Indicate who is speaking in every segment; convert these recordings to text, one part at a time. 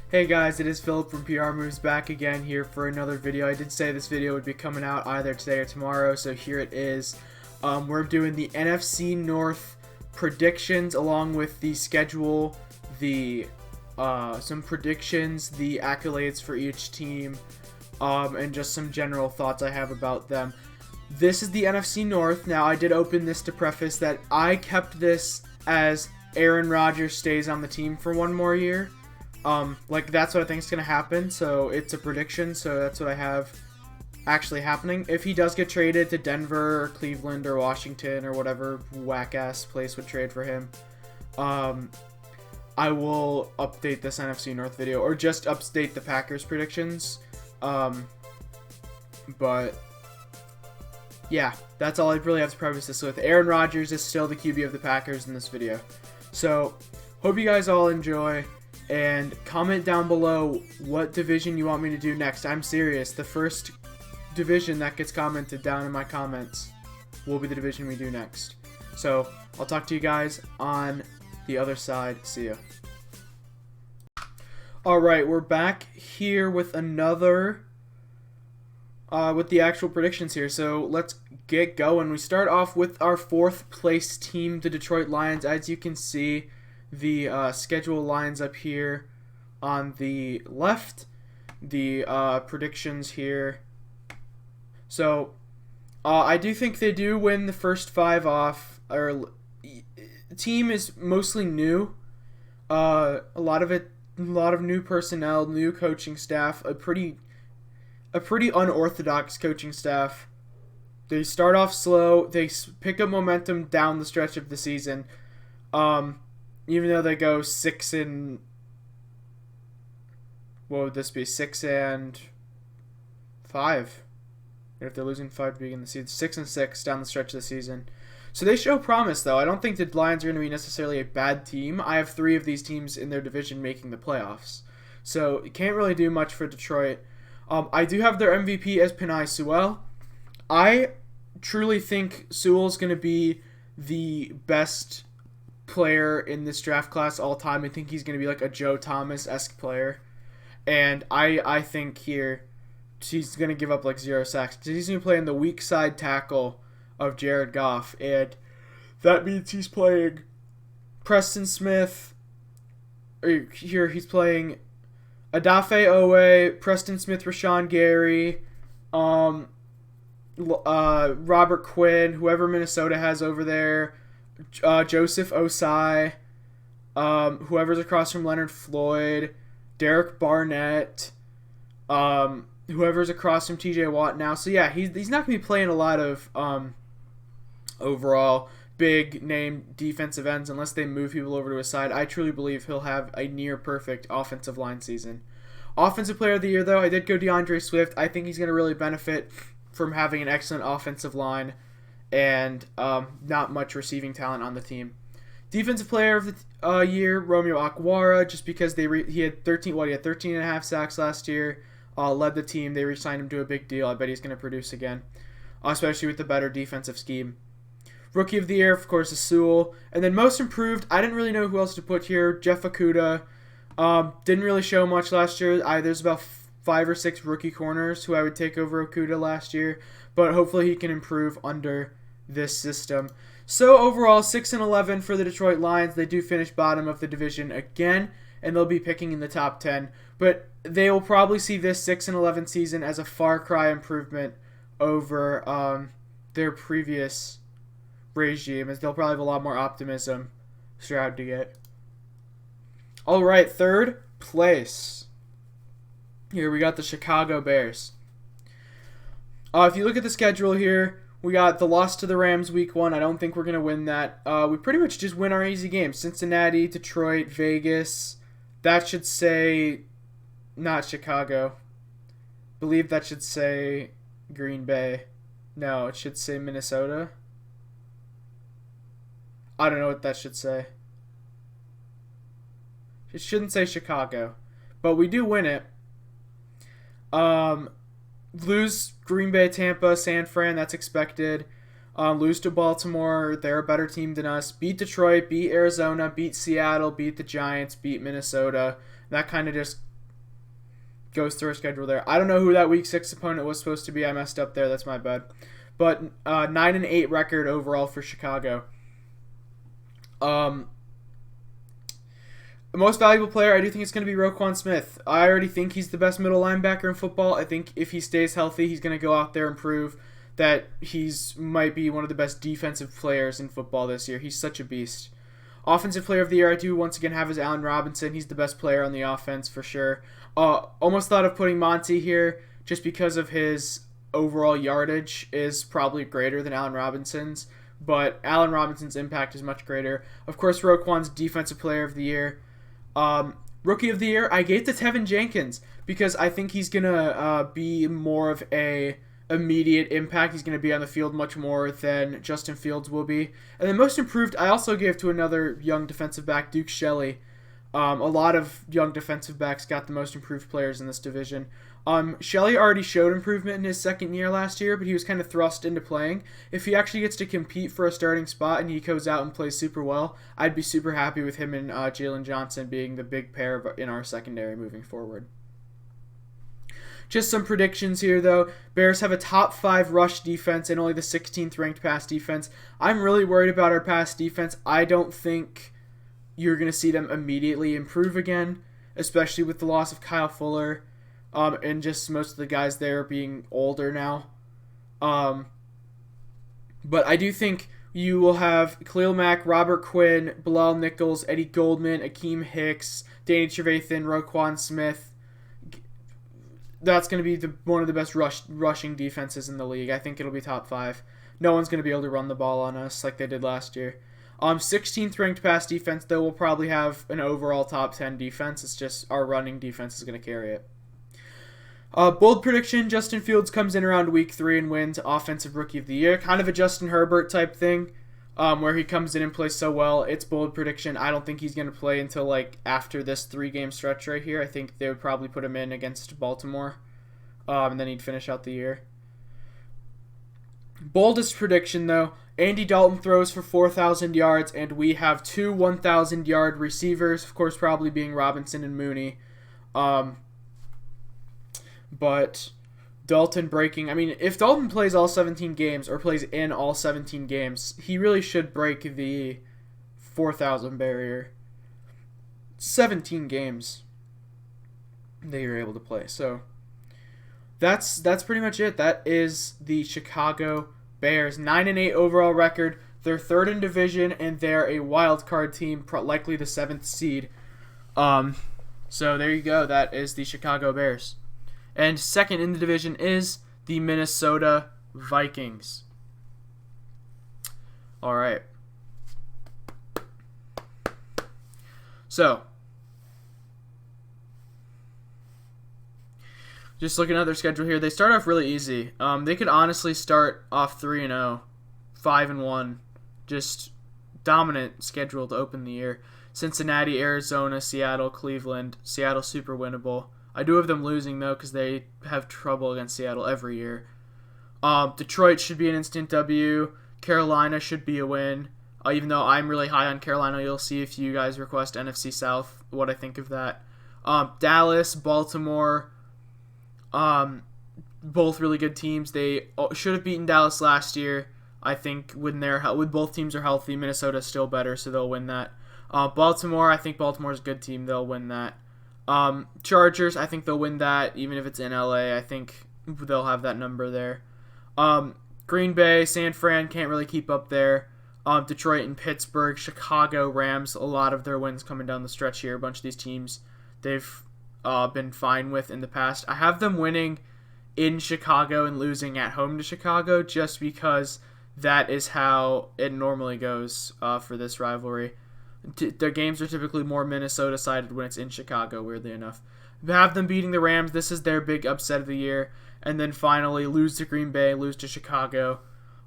Speaker 1: Hey guys, it is Philip from PR Moves back again here for another video. I did say this video would be coming out either today or tomorrow, so here it is. We're doing the NFC North predictions along with the schedule, the some predictions, the accolades for each team, and just some general thoughts I have about them. This is the NFC North. Now, I did open this to preface that I kept this as Aaron Rodgers stays on the team for one more year. That's what I think is going to happen, so it's a prediction, so that's what I have actually happening. If he does get traded to Denver or Cleveland or Washington or whatever whack-ass place would trade for him, I will update this NFC North video, or just update the Packers predictions, but yeah, that's all I really have to preface this with. Aaron Rodgers is still the QB of the Packers in this video, so hope you guys all enjoy. And comment down below what division you want me to do next. I'm serious. The first division that gets commented down in my comments will be the division we do next. So, I'll talk to you guys on the other side. See ya. Alright, we're back here with another, with the actual predictions here. So, let's get going. We start off with our 4th place team, the Detroit Lions. As you can see, the schedule lines up here on the left, the predictions here. So I do think they do win the first 5 off. The team is mostly new. A lot of new personnel, new coaching staff, a pretty unorthodox coaching staff. They start off slow. They pick up momentum down the stretch of the season. Even though they go 6 and, what would this be? 6 and 5. If they're losing 5 to begin the season, 6 and 6 down the stretch of the season. So they show promise, though. I don't think the Lions are going to be necessarily a bad team. I have 3 of these teams in their division making the playoffs, so you can't really do much for Detroit. I do have their MVP as Penei Sewell. I truly think Sewell's going to be the best player in this draft class all time. I think he's going to be like a Joe Thomas-esque player, and I think here he's going to give up like 0 sacks. He's going to play in the weak side tackle of Jared Goff, and that means he's playing Preston Smith. Here he's playing Odafe Owe, Preston Smith, Rashawn Gary, Robert Quinn, whoever Minnesota has over there, Joseph Osai, whoever's across from Leonard Floyd, Derek Barnett, whoever's across from TJ Watt now. So yeah, he's not going to be playing a lot of overall big name defensive ends unless they move people over to his side. I truly believe he'll have a near perfect offensive line season. Offensive player of the year, though, I did go DeAndre Swift. I think he's going to really benefit from having an excellent offensive line and not much receiving talent on the team. Defensive player of the year, Romeo Okwara, just because he had 13 and a half sacks last year, led the team. They re-signed him to a big deal. I bet he's going to produce again, especially with the better defensive scheme. Rookie of the year, of course, is Sewell. And then most improved, I didn't really know who else to put here. Jeff Okudah didn't really show much last year. There's about 5 or 6 rookie corners who I would take over Okudah last year, but hopefully he can improve under this system. So overall, 6 and 11 for the Detroit Lions. They do finish bottom of the division again, and they'll be picking in the top 10. But they will probably see this 6 and 11 season as a far cry improvement over their previous regime, as they'll probably have a lot more optimism Stroud to get. All right, 3rd place. Here we got the Chicago Bears. If you look at the schedule here, we got the loss to the Rams week 1. I don't think we're going to win that. We pretty much just win our easy games. Cincinnati, Detroit, Vegas. That should say not Chicago. Believe that should say Green Bay. No, it should say Minnesota. I don't know what that should say. It shouldn't say Chicago. But we do win it. Lose Green Bay, Tampa, San Fran, that's expected. Lose to Baltimore, they're a better team than us. Beat Detroit, beat Arizona, beat Seattle, beat the Giants, beat Minnesota. That kind of just goes through our schedule there. I don't know who that Week 6 opponent was supposed to be. I messed up there. That's my bad. But 9-8 record overall for Chicago. Most valuable player, I do think it's going to be Roquan Smith. I already think he's the best middle linebacker in football. I think if he stays healthy, he's going to go out there and prove that he's might be one of the best defensive players in football this year. He's such a beast. Offensive player of the year, I do once again have is Allen Robinson. He's the best player on the offense for sure. Almost thought of putting Monty here just because of his overall yardage is probably greater than Allen Robinson's, but Allen Robinson's impact is much greater. Of course, Roquan's defensive player of the year. Rookie of the year, I gave to Tevin Jenkins because I think he's going to be more of a immediate impact. He's going to be on the field much more than Justin Fields will be. And then most improved, I also gave to another young defensive back, Duke Shelley. A lot of young defensive backs got the most improved players in this division. Shelley already showed improvement in his second year last year, but he was kind of thrust into playing. If he actually gets to compete for a starting spot and he goes out and plays super well, I'd be super happy with him and Jalen Johnson being the big pair in our secondary moving forward. Just some predictions here, though. Bears have a top 5 rush defense and only the 16th ranked pass defense. I'm really worried about our pass defense. I don't think you're going to see them immediately improve again, especially with the loss of Kyle Fuller and just most of the guys there being older now. But I do think you will have Khalil Mack, Robert Quinn, Bilal Nichols, Eddie Goldman, Akeem Hicks, Danny Trevathan, Roquan Smith. That's going to be one of the best rushing defenses in the league. I think it'll be top 5. No one's going to be able to run the ball on us like they did last year. 16th ranked pass defense, though, we'll probably have an overall top 10 defense. It's just our running defense is going to carry it. Bold prediction, Justin Fields comes in around week 3 and wins Offensive Rookie of the Year. Kind of a Justin Herbert type thing where he comes in and plays so well. It's bold prediction. I don't think he's going to play until after this 3-game stretch right here. I think they would probably put him in against Baltimore and then he'd finish out the year. Boldest prediction, though, Andy Dalton throws for 4,000 yards, and we have 2 1,000-yard receivers, of course probably being Robinson and Mooney. But Dalton breaking, if Dalton plays all 17 games or plays in all 17 games, he really should break the 4,000 barrier. 17 games that you're able to play. So that's pretty much it. That is the Chicago Bears. 9-8 overall record. They're third in division, and they're a wild card team, likely the 7th seed. So there you go. That is the Chicago Bears. And second in the division is the Minnesota Vikings. All right. So, just looking at their schedule here, they start off really easy. They could honestly start off 3-0, 5-1, just dominant schedule to open the year. Cincinnati, Arizona, Seattle, Cleveland. Seattle super winnable. I do have them losing, though, because they have trouble against Seattle every year. Detroit should be an instant W. Carolina should be a win. Even though I'm really high on Carolina, you'll see if you guys request NFC South what I think of that. Dallas, Baltimore, both really good teams. They should have beaten Dallas last year. I think when both teams are healthy, Minnesota's still better, so they'll win that. Baltimore, I think Baltimore's a good team. They'll win that. Chargers, I think they'll win that, even if it's in LA. I think they'll have that number there. Green Bay, San Fran can't really keep up there. Detroit and Pittsburgh, Chicago, Rams, a lot of their wins coming down the stretch here. A bunch of these teams they've been fine with in the past. I have them winning in Chicago and losing at home to Chicago just because that is how it normally goes for this rivalry. Their games are typically more Minnesota-sided when it's in Chicago, weirdly enough. Have them beating the Rams. This is their big upset of the year. And then finally lose to Green Bay, lose to Chicago.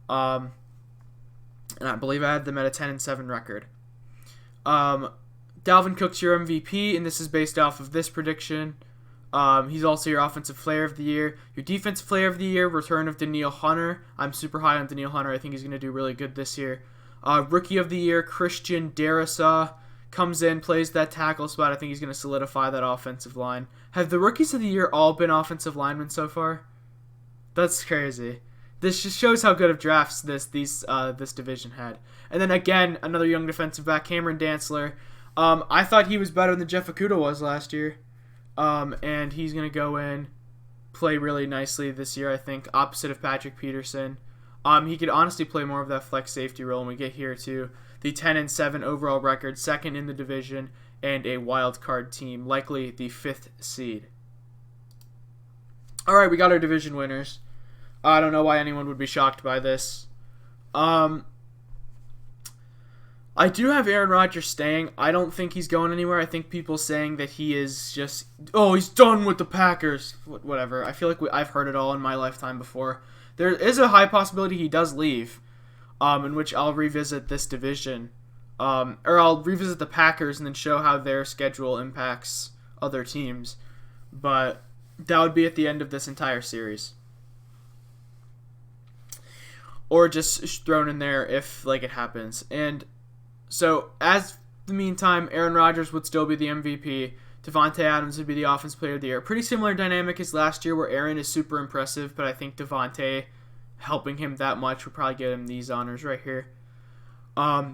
Speaker 1: And I believe I had them at a 10-7 record. Dalvin Cook's your MVP, and this is based off of this prediction. He's also your Offensive Player of the Year. Your Defensive Player of the Year, return of Danielle Hunter. I'm super high on Danielle Hunter. I think he's going to do really good this year. Rookie of the Year, Christian Darrisaw. comes in, plays that tackle spot. I think he's going to solidify that offensive line. Have the rookies of the year all been offensive linemen so far? That's crazy. This just shows how good of drafts this division had. And then again, another young defensive back, Cameron Dantzler. I thought he was better than Jeff Okudah was last year. And he's going to go in, play really nicely this year, I think, opposite of Patrick Peterson. He could honestly play more of that flex safety role when we get here to the 10-7 overall record, second in the division, and a wild card team, likely the 5th seed. All right, we got our division winners. I don't know why anyone would be shocked by this. I do have Aaron Rodgers staying. I don't think he's going anywhere. I think people saying that he is just, he's done with the Packers. Whatever. I feel like I've heard it all in my lifetime before. There is a high possibility he does leave, in which I'll revisit this division. Or I'll revisit the Packers and then show how their schedule impacts other teams. But that would be at the end of this entire series. Or just thrown in there if it happens. And so, as the meantime, Aaron Rodgers would still be the MVP. Devontae Adams would be the Offensive Player of the Year. Pretty similar dynamic as last year, where Aaron is super impressive, but I think Devontae helping him that much would probably get him these honors right here.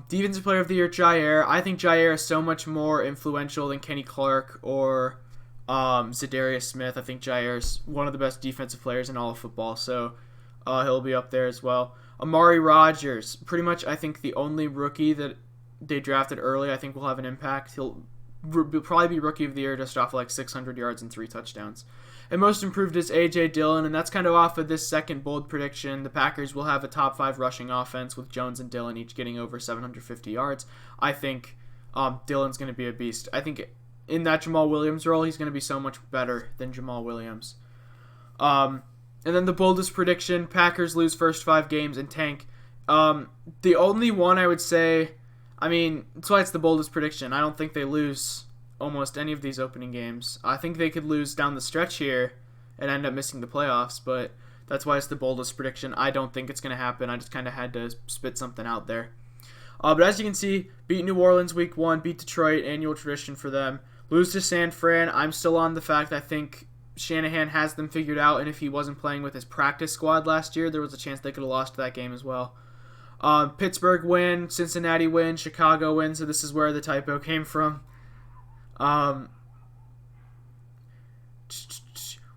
Speaker 1: Defensive Player of the Year, Jair. I think Jair is so much more influential than Kenny Clark or Zadarius Smith. I think Jair is one of the best defensive players in all of football, so he'll be up there as well. Amari Rodgers, pretty much I think the only rookie that they drafted early, I think will have an impact. He'll probably be Rookie of the Year just off 600 yards and 3 touchdowns. And most improved is A.J. Dillon, and that's kind of off of this second bold prediction. The Packers will have a top 5 rushing offense with Jones and Dillon each getting over 750 yards. I think Dillon's going to be a beast. I think in that Jamal Williams role, he's going to be so much better than Jamal Williams. And then the boldest prediction, Packers lose first 5 games and tank. The only one I would say, that's why it's the boldest prediction. I don't think they lose almost any of these opening games. I think they could lose down the stretch here and end up missing the playoffs, but that's why it's the boldest prediction. I don't think it's going to happen. I just kind of had to spit something out there. But as you can see, beat New Orleans week 1, beat Detroit, annual tradition for them. Lose to San Fran. I'm still on the fact I think Shanahan has them figured out, and if he wasn't playing with his practice squad last year, there was a chance they could have lost that game as well. Pittsburgh win, Cincinnati win, Chicago win, so this is where the typo came from.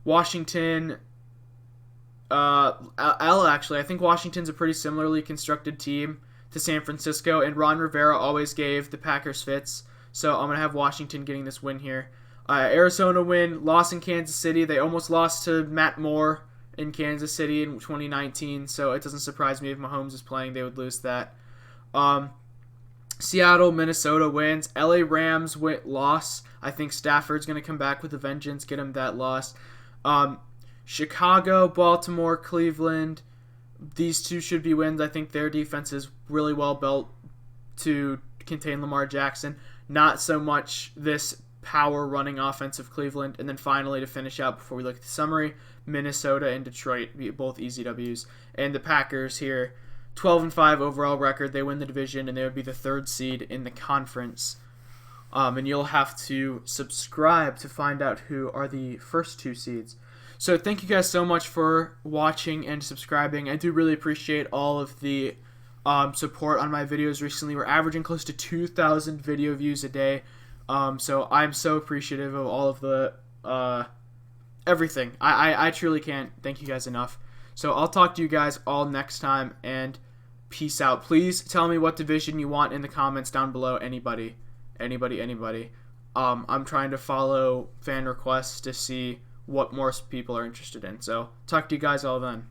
Speaker 1: Washington, actually, I think Washington's a pretty similarly constructed team to San Francisco, and Ron Rivera always gave the Packers fits, so I'm going to have Washington getting this win here. Arizona win, loss in Kansas City. They almost lost to Matt Moore in Kansas City in 2019, so it doesn't surprise me if Mahomes is playing, they would lose that. Seattle, Minnesota wins. LA Rams loss. I think Stafford's going to come back with a vengeance, get him that loss. Chicago, Baltimore, Cleveland. These two should be wins. I think their defense is really well built to contain Lamar Jackson. Not so much this power running offense of Cleveland. And then finally, to finish out before we look at the summary, Minnesota and Detroit, both easy W's. And the Packers here, 12-5 overall record. They win the division, and they would be the 3rd seed in the conference. And you'll have to subscribe to find out who are the first 2 seeds. So thank you guys so much for watching and subscribing. I do really appreciate all of the support on my videos recently. We're averaging close to 2,000 video views a day. So I'm so appreciative of all of the everything. I truly can't thank you guys enough. So I'll talk to you guys all next time, and peace out. Please tell me what division you want in the comments down below. Anybody. I'm trying to follow fan requests to see what more people are interested in. So talk to you guys all then.